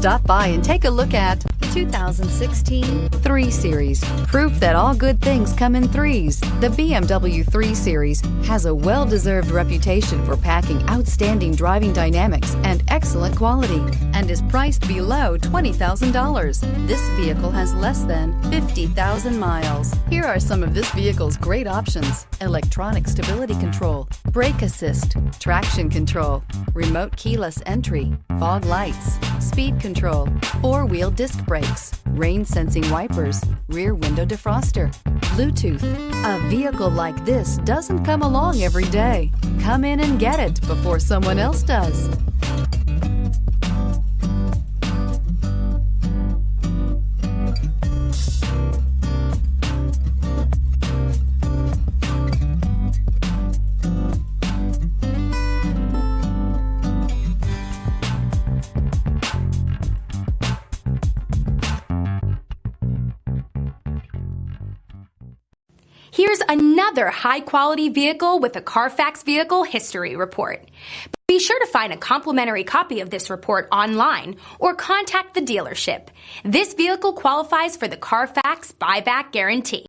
Stop by and take a look at the 2016 3 Series. Proof that all good things come in threes. The BMW 3 Series has a well-deserved reputation for packing outstanding driving dynamics and excellent quality, and is priced below $20,000. This vehicle has less than 50,000 miles. Here are some of this vehicle's great options: electronic stability control, brake assist, traction control, remote keyless entry, fog lights, speed control, 4-wheel disc brakes, rain sensing wipers, rear window defroster, Bluetooth. A vehicle like this doesn't come along every day. Come in and get it before someone else does. Here's another high-quality vehicle with a CARFAX vehicle history report. Be sure to find a complimentary copy of this report online or contact the dealership. This vehicle qualifies for the CARFAX buyback guarantee.